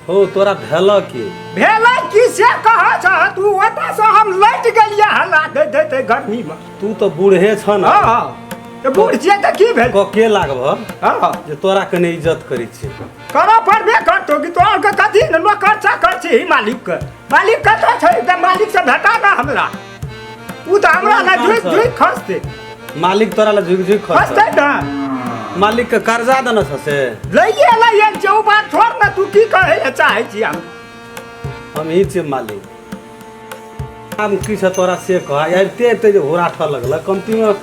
हो तोरा भेल की से कहा छ तू ओता से हम लट गेलिया हल्ला दे गर्मी में। तू तो बूढ़े छ ना। हां तो बूढ़ छियै त की भेल के लागब हां जे तोरा कने इज्जत करै छी करा पड़बे करतो कि तोहर के कथी न नौकर चाकर छी मालिक कतऽ छै त मालिक से भेटा ना हमरा उ त हमरा ला झुक खसते मालिक तोरा ला झुक खसते ना मालिक के कर्जा देना छ से लइए जो बात छोड़ ना तू की कहे चाहे छी हम ही छी मालिक हम की छ तोरा से कह आइते एते जे होरा ठ लगल कंपनी में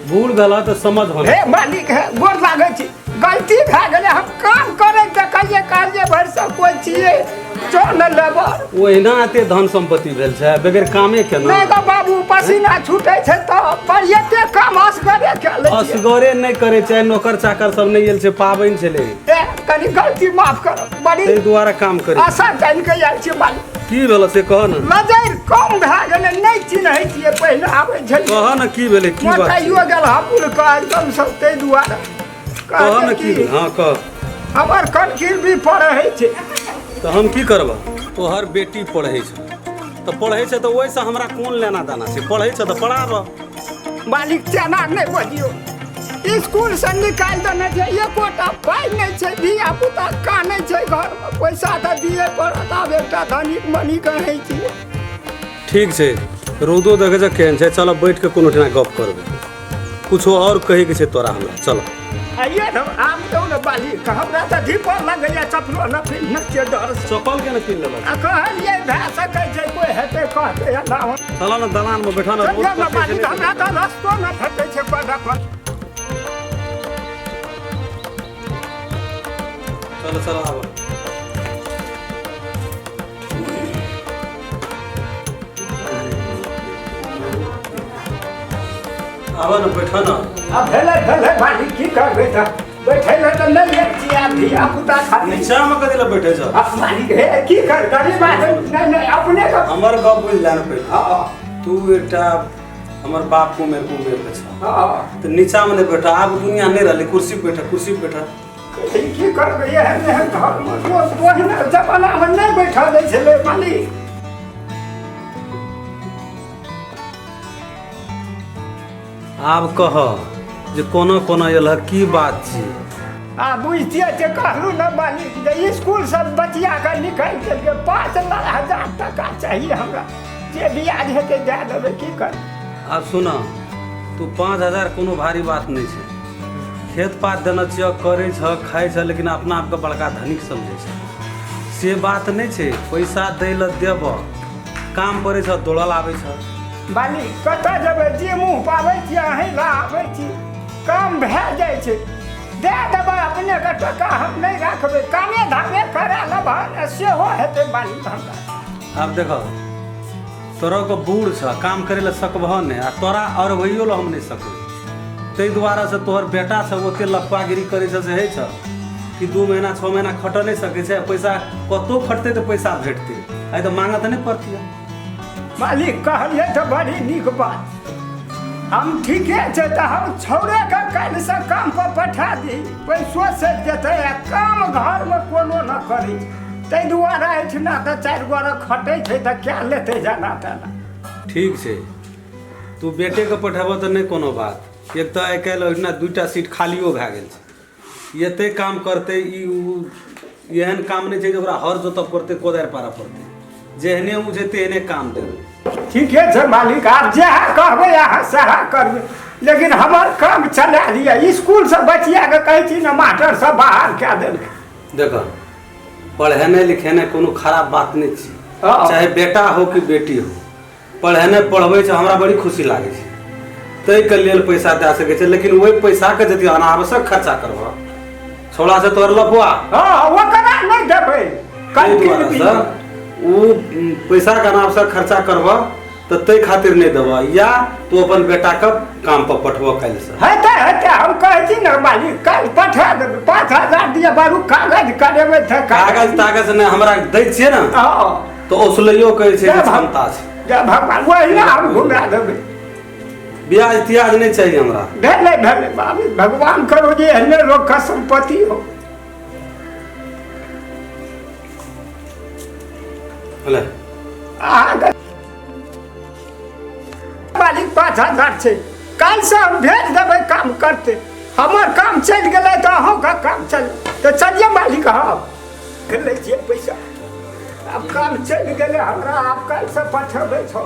भूल गला तो समझ होना हे मालिक है गोर लागै छी गलती भए गेलै हम काम करे त कहिए काजे भर सब कोई छिए जो न लेबर ओहिना एते धन संपत्ति भेल छै बगैर कामे के ना नहीं तो बाबू पसीना छूटे छै त पर एते काम असगरे के ले असगरे नहीं करे छै नौकर चाकर सब नहीं आयल छै पाबैन छले ए कनी गलती माफ कर बड़ी तै दुआरे काम करे आशा जान के आयल छी मालिक की भेल से कह न नजर कम भए गेलै नहीं चिन्है छियै पहिले आबै छै कह न की भेलै की बात मोटाइयो गेल हापुल का एकदम सब तै दुआरे कह न की हां कह हमर कनकिर भी पढ़ै छै तो हम की करब तोहर बेटी पढ़ै छै तो पढ़ै छै तो ओइसे हमरा कोन लेना देना छै पढ़ै छै तो पढ़ाब मालिक तेना नहीं बजियो स्कूल से निकाल देने छै एकोटा पाई नहीं छै धिया पुता कानै छै घर में पैसा त दिए पड़त आब एकटा धनिक मनिक कहै छी ठीक छै रौदो देखे छै केहन छै चल बैठ के कोनो ठना गप करबै कुछो और कहे के छै तोरा हमरा चल आइए न आम तो न मालिक हमरा त धीपर लगैया चपलो न फिर न के डर चप्पल के न पिन लेलक आ कहलिए भए सकै छै कोई हेतै कहतै ना चल न दलान में बैठा न चल न मालिक हमरा त रस्तो न भेटै छै कोई चल आब आब न बैठा न अब भेले मालिक की करबै त बैठै ल त नहीं है चिया धिया पुता खाली नीचा में कदे ल बैठे छ अब मालिक हे की कर गरीब आदमी नहीं अपने का हमर गप बुझ जान पड़े हां तू एकटा हमर बाप को मेरे के छ हां तो नीचा में नहीं बैठा अब दुनिया नहीं रहले कुर्सी पे बैठा की करबै एहन घर में तो ओहिना जमाना में नहीं बैठा दै छले मालिक आब कह जे कोना एलह की बात छी आ बुझतिए जे कहलू न मालिक जे स्कूल सब बचिया के निकाल के 5,000 टका चाहिए हमरा जे ब्याज हेतै दे देबै की कर अब सुना तू 5,000 कोनो भारी बात नहीं छै खेत पात देना छिय करे छ खाए छ लेकिन अपना आप के बड़का धनिक समझे छ से बात नहीं छै पैसा दै ल देब काम करे छ दौड़ल आबै छ मालिक कतऽ जेबै जे मुँह पाबै छी अहीं ला आबै छी काम भए जाइ छै दे देबै अपने के टका हम नहीं रखबै कामे धामे करा लेबै सेहो हेतै मालिक हमरा अब देखो तोरा के बूढ़ छ काम करे ला सकबह ने आ तोरा और वहियो ला हम नहीं सकबै तै दुआरे से तोहर बेटा सब ओते लफागिरी करे छ से है छ कि 2 महीना 6 महीना खट नहीं सकै छै पैसा कतो खटते तो पैसा भेटते आई तो मांगत नहीं पड़ती मालिक कहलिए तो बड़ी नीक बात हम ठीके छै तो हम छौड़े के काल से काम पर पठा दी पैसो से जेतै काम घर में कोनो न करी तै दुआरे एठना त 4 गोरा खटै छै त क्या लेतै जाना तेना ठीक छै तू बेटे के पठाबो तो नहीं कोनो बात एक तो आइ काल्हि ओहिना 2टा सीट खालियो भए गेल छै एते काम करते ई एहन काम नहीं छै जे ओकरा हर जोतऽ पड़तै कोदारि पारऽ पड़तै जेहने मुझे तेहने काम देबै ठीके छै मालिक आप जहाँ कहबै अहाँ सएह करबै लेकिन हमर काम चला लिअ स्कूल से बचिया के कहै छी न मास्टर सब बाहर कए देलकै देखो पढ़ेने लिखेने कोनो खराब बात नहीं छी चाहे बेटा हो कि बेटी हो पढ़ेने पढ़बै छै हमरा बड़ी खुशी लागे छै तै के लेल पैसा दे सकै छै लेकिन ओहि पैसा के यदि अनावश्यक खर्चा करबह छोड़ा से तोहर लफुआ हां ओकरा नहीं देबै कल वो पैसा का अनावश्यक खर्चा करबह तो तै खातिर नहीं देबह या तू अपन बेटा के काम पर पठबह कल से हेतै हम कहै छी न मालिक कल पठा देबै 5,000 दिया बारू कागज करेबै त कागज ने हमरा दै छियै न तो ओसलैयो कहै छै जे क्षमता छै जय भगवान वही हम घुमा देबै ब्याज त्याज नहीं चाहिए हमरा भेले बाबू भगवान करो जे एहने लोग का संपत्ति हो ले अहाँके मालिक 5,000 छै, काल्हि से हम भेज देबै काम करते। हमर काम चलि गेलै तऽ अहूँके काम चल तऽ चलिए मालिक, हम लै छियै पैसा। आब काम चलि गेलै हमरा, आब काल्हि से पठेबै छौ।